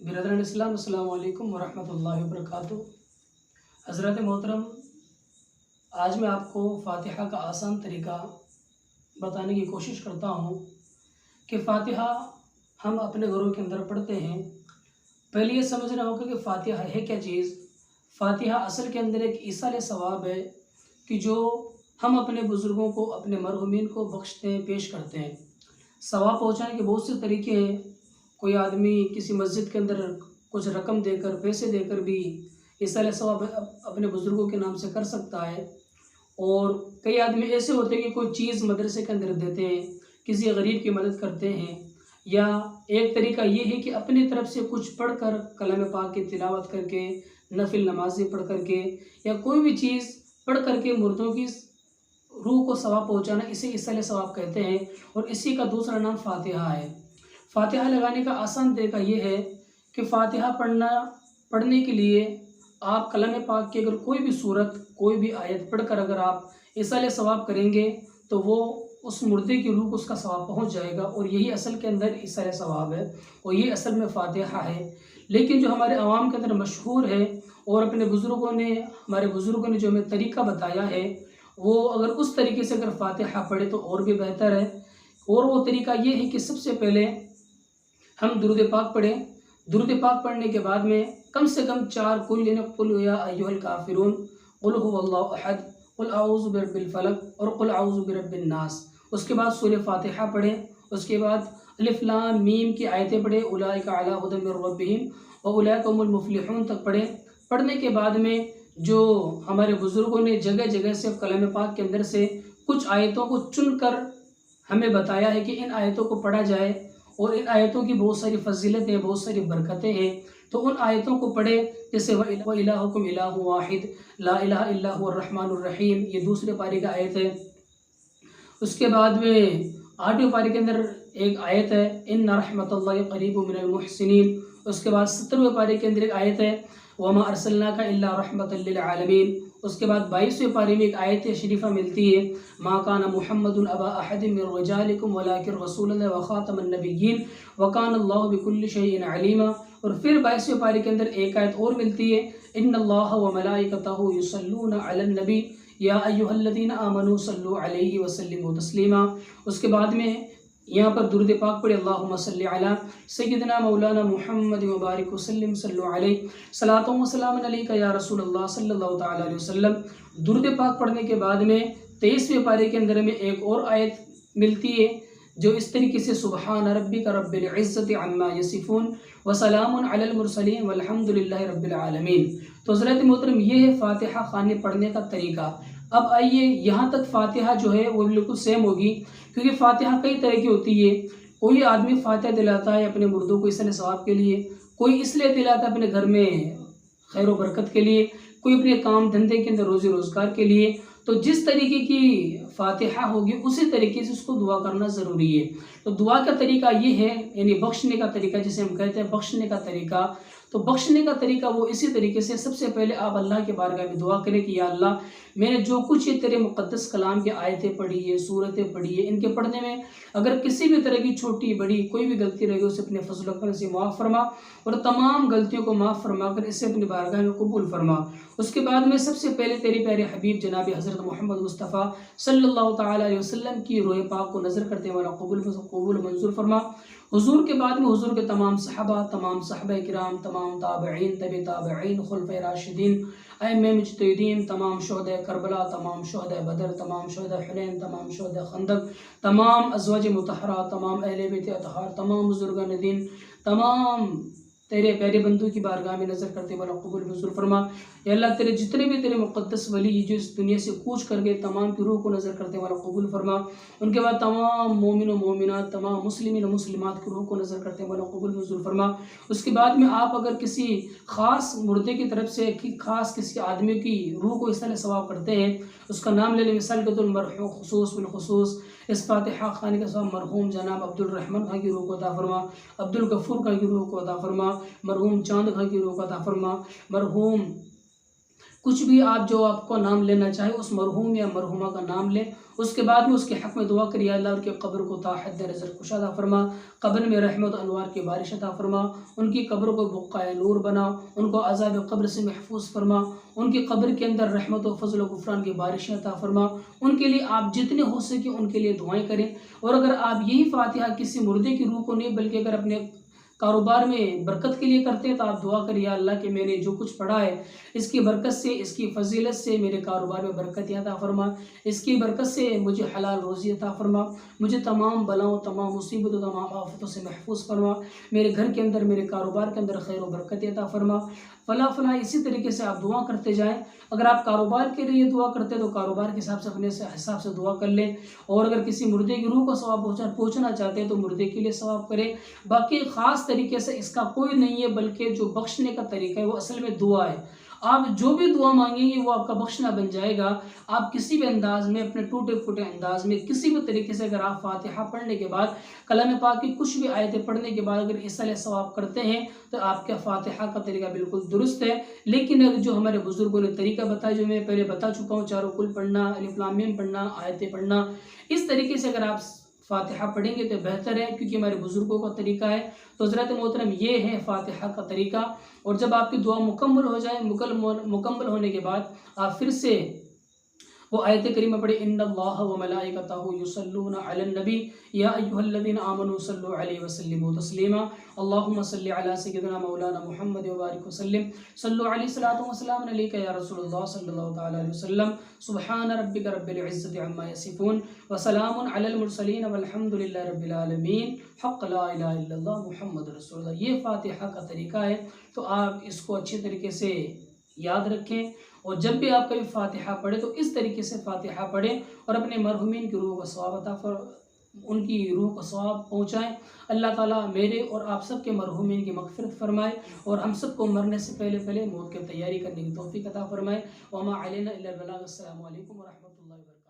برادران اسلام السلام علیکم ورحمۃ اللہ وبرکاتہ۔ حضرات محترم، آج میں آپ کو فاتحہ کا آسان طریقہ بتانے کی کوشش کرتا ہوں کہ فاتحہ ہم اپنے گھروں کے اندر پڑھتے ہیں۔ پہلے یہ سمجھنا ہوگا کہ فاتحہ ہے کیا چیز۔ فاتحہ اصل کے اندر ایک ایصال ثواب ہے کہ جو ہم اپنے بزرگوں کو، اپنے مرحومین کو بخشتے ہیں، پیش کرتے ہیں۔ ثواب پہنچانے کے بہت سے طریقے ہیں۔ کوئی آدمی کسی مسجد کے اندر کچھ رقم دے کر، پیسے دے کر بھی ایصال ثواب اپنے بزرگوں کے نام سے کر سکتا ہے، اور کئی آدمی ایسے ہوتے ہیں کہ کوئی چیز مدرسے کے اندر دیتے ہیں، کسی غریب کی مدد کرتے ہیں، یا ایک طریقہ یہ ہے کہ اپنی طرف سے کچھ پڑھ کر، کلام پاک کی تلاوت کر کے، نفل نمازیں پڑھ کر کے، یا کوئی بھی چیز پڑھ کر کے مردوں کی روح کو ثواب پہنچانا، اسے ایصال ثواب کہتے ہیں، اور اسی کا دوسرا نام فاتحہ ہے۔ فاتحہ لگانے کا آسان طریقہ یہ ہے کہ فاتحہ پڑھنے کے لیے آپ کلام پاک کی اگر کوئی بھی صورت، کوئی بھی آیت پڑھ کر اگر آپ ایصال ثواب کریں گے تو وہ اس مردے کی روح کو اس کا ثواب پہنچ جائے گا، اور یہی اصل کے اندر ایصال ثواب ہے، اور یہ اصل میں فاتحہ ہے۔ لیکن جو ہمارے عوام کے اندر مشہور ہے، اور اپنے بزرگوں نے، ہمارے بزرگوں نے جو ہمیں طریقہ بتایا ہے، وہ اگر اس طریقے سے اگر فاتحہ پڑھے تو اور بھی بہتر ہے۔ اور وہ طریقہ یہ ہے کہ سب سے پہلے ہم درود پاک پڑھیں۔ درود پاک پڑھنے کے بعد میں کم سے کم 4 قل، یعنی قل یا ایھا الکافرون، قل هو اللہ احد، قل اعوذ برب الفلق، اور قل اعوذ برب الناس۔ اس کے بعد سورہ فاتحہ پڑھیں۔ اس کے بعد الف لام میم کی آیتیں پڑھیں، اولئک علی ھدی من ربہم واولئک هم المفلحون تک پڑھیں۔ پڑھنے کے بعد میں جو ہمارے بزرگوں نے جگہ جگہ سے کلام پاک کے اندر سے کچھ آیتوں کو چن کر ہمیں بتایا ہے کہ ان آیتوں کو پڑھا جائے، اور ان آیتوں کی بہت ساری فضیلتیں، بہت ساری برکتیں ہیں، تو ان آیتوں کو پڑھیں، جیسے وَإِلَٰهُكُمْ إِلَٰهٌ وَاحِدٌ لَا إِلَٰهَ إِلَّا هُوَ الرَّحْمَٰنُ الرَّحِيمُ، یہ دوسرے پارے کا آیت ہے۔ اس کے بعد میں 8ویں پارے کے اندر ایک آیت ہے، إِنَّ رَحْمَتَ اللَّهِ قَرِيبٌ مِّنَ الْمُحْسِنِينَ۔ اس کے بعد 17ویں پارے کے اندر ایک آیت ہے، وَمَا أَرْسَلْنَاكَ إِلَّا رَحْمَةً لِّلْعَالَمِينَ۔ اس کے بعد 22ویں پارے میں ایک آیت شریفہ ملتی ہے، مَا كَانَ مُحَمَّدٌ أَبَا أَحَدٍ مِّن رِّجَالِكُمْ وَلَٰكِن رَّسُولَ اللَّهِ وَخَاتَمَ النَّبِيِّينَ وَكَانَ اللَّهُ بِكُلِّ شَيْءٍ عَلِيمًا۔ اور پھر 22ویں پارے کے اندر ایک آیت اور ملتی ہے، إِنَّ اللَّهَ وَمَلَائِكَتَهُ يُصَلُّونَ عَلَى النَّبِيِّ يَا أَيُّهَا الَّذِينَ آمَنُوا صَلُّوا عَلَيْهِ وَسَلِّمُوا تَسْلِيمًا۔ اس کے بعد میں یہاں پر درود پاک پڑھے، اللہم صلی علی سیدنا مولانا محمد مبارک وسلم، صلو علیہ صلاۃ و سلام علیک یا رسول اللہ صلی اللہ تعالی علیہ وسلم۔ درود پاک پڑھنے کے بعد میں 23ویں پارے کے اندر میں ایک اور آیت ملتی ہے جو اس طریقے سے، سبحان ربک رب العزت عما یصفون وسلام علی المرسلین والحمد للہ رب العالمین۔ تو حضرات محترم، یہ ہے فاتحہ خوانی پڑھنے کا طریقہ۔ اب آئیے، یہاں تک فاتحہ جو ہے وہ بالکل سیم ہوگی، کیونکہ فاتحہ کئی طرح کی ہوتی ہے۔ کوئی آدمی فاتحہ دلاتا ہے اپنے مردوں کو ایصال ثواب کے لیے، کوئی اس لیے دلاتا ہے اپنے گھر میں خیر و برکت کے لیے، کوئی اپنے کام دھندے کے اندر روزی روزگار کے لیے۔ تو جس طریقے کی فاتحہ ہوگی اسی طریقے سے اس کو دعا کرنا ضروری ہے۔ تو دعا کا طریقہ یہ ہے، یعنی بخشنے کا طریقہ جسے ہم کہتے ہیں بخشنے کا طریقہ، تو بخشنے کا طریقہ وہ اسی طریقے سے، سب سے پہلے آپ اللہ کے بارگاہ میں دعا کریں کہ یا اللہ، میں نے جو کچھ یہ تیرے مقدس کلام کی آیتیں پڑھی ہے، صورتیں پڑھی ہے، ان کے پڑھنے میں اگر کسی بھی طرح کی چھوٹی بڑی کوئی بھی غلطی رہے گی، اسے اپنے فضل و کرم سے معاف فرما، اور تمام غلطیوں کو معاف فرما کر اسے اپنی بارگاہ میں قبول فرما۔ اس کے بعد میں سب سے پہلے تیرے پیارے حبیب جناب حضرت محمد مصطفیٰ صلی اللہ تعالی علیہ وسلم کی روح پاک کو نظر کرتے والا قبول منظور فرما۔ حضور کے بعد میں حضور کے تمام صحابہ، تمام صحابہ کرام، تمام تابعین، تبع تابعین، خلفۂ راشدین، ائمہ مجتہدین، تمام شہداء کربلا، تمام شہداء بدر، تمام شہداء حنین، تمام شہداء خندق، تمام ازواج مطہرات، تمام اہل بیت اطہار، تمام بزرگان دین، تمام تیرے پیارے بندوں کی بارگاہ میں نظر کرتے والا قبول منظور فرما۔ یا اللہ، تیرے جتنے بھی تیرے مقدس ولی جو اس دنیا سے کوچ کر گئے، تمام کی روح کو نظر کرتے والا قبول فرما۔ ان کے بعد تمام مومن و مومنات، تمام مسلمین و مسلمات کی روح کو نظر کرتے والا قبول منظور فرما۔ اس کے بعد میں آپ اگر کسی خاص مردے کی طرف سے خاص کسی آدمی کی روح کو ایصال ثواب کرتے ہیں، اس کا نام لے لیں، مثال کے طور مرحوم خصوص بالخصوص اس فاتحہ خوانی کا ثواب مرحوم جناب عبد الرحمن خان کی روح کو عطا فرما، عبد الغفور خان کی روح کو عطا فرما، مرحوم چاند خان کی روح کو عطا فرما، مرحوم کچھ بھی آپ جو آپ کو نام لینا چاہے اس مرحوم یا مرحومہ کا نام لیں، اس کے بعد میں اس کے حق میں دعا کریے اللہ ان کی قبر کو تا حد رزق کشا عطا فرما، قبر میں رحمت و انوار کی بارش عطا فرما، ان کی قبر کو بقعۂ نور بنا، ان کو عذاب قبر سے محفوظ فرما، ان کی قبر کے اندر رحمت و فضل و غفران کی بارشیں عطا فرما۔ ان کے لیے آپ جتنے ہو سکے ان کے لیے دعائیں کریں، اور اگر آپ یہی فاتحہ کسی مردے کی روح کو نہیں بلکہ اگر اپنے کاروبار میں برکت کے لیے کرتے ہیں تو آپ دعا کریے اللہ کہ میں نے جو کچھ پڑھا ہے اس کی برکت سے، اس کی فضیلت سے میرے کاروبار میں برکت عطا فرما، اس کی برکت سے مجھے حلال روزی عطا فرما، مجھے تمام بلاؤں، تمام مصیبتوں، تمام آفتوں سے محفوظ فرما، میرے گھر کے اندر، میرے کاروبار کے اندر خیر و برکت عطا فرما، فلاں فلاں۔ اسی طریقے سے آپ دعا کرتے جائیں۔ اگر آپ کاروبار کے لیے دعا کرتے ہیں تو کاروبار کے حساب سے اپنے حساب سے دعا کر لیں، اور اگر کسی مردے کی روح کو ثواب پہنچنا چاہتے ہیں تو مردے کے لیے ثواب کریں۔ باقی خاص طریقے سے اس کا کوئی نہیں ہے، بلکہ جو بخشنے کا طریقہ ہے وہ اصل میں دعا ہے۔ آپ جو بھی دعا مانگیں گے وہ آپ کا بخشنا بن جائے گا۔ آپ کسی بھی انداز میں، اپنے ٹوٹے پھوٹے انداز میں، کسی بھی طریقے سے اگر آپ فاتحہ پڑھنے کے بعد، کلام پاک کی کچھ بھی آیتیں پڑھنے کے بعد اگر ایصال ثواب کرتے ہیں تو آپ کا فاتحہ کا طریقہ بالکل درست ہے۔ لیکن اگر جو ہمارے بزرگوں نے طریقہ بتایا، جو میں پہلے بتا چکا ہوں، چاروں کل پڑھنا، الف لام میم پڑھنا، آیتیں پڑھنا، اس طریقے سے اگر آپ فاتحہ پڑھیں گے تو بہتر ہے، کیونکہ ہمارے بزرگوں کا طریقہ ہے۔ تو حضرات محترم یہ ہے فاتحہ کا طریقہ۔ اور جب آپ کی دعا مکمل ہو جائے، مکمل ہونے کے بعد آپ پھر سے وہ آیت کریمہ پڑھیں، ان اللہ وملائکتہ یصلون علی النبی یا ایھا الذین آمنوا صلوا علیہ وسلموا تسلیما اللہم صل علی سیدنا مولانا محمد وبارک وسلم صلوا علیہ الصلاۃ والسلام علیک یا رسول اللہ صلی اللہ تعالی علیہ وسلم سبحان ربک رب العزۃ عما یصفون وسلام علی المرسلین والحمد للہ رب العالمین حق لا الہ الا اللہ محمد رسول اللہ۔ یہ فاتحہ کا طریقہ ہے، تو آپ اس کو اچھے طریقے سے یاد رکھیں، اور جب بھی آپ کبھی فاتحہ پڑھیں تو اس طریقے سے فاتحہ پڑھیں اور اپنے مرحومین کی روح کو ثواب ان کی روح کو ثواب پہنچائیں۔ اللہ تعالیٰ میرے اور آپ سب کے مرحومین کی مغفرت فرمائے، اور ہم سب کو مرنے سے پہلے موت کی تیاری کرنے کی توفیق عطا فرمائے۔ وما علینا الا البلاغ۔ السلام علیکم ورحمۃ اللہ وبرکاتہ۔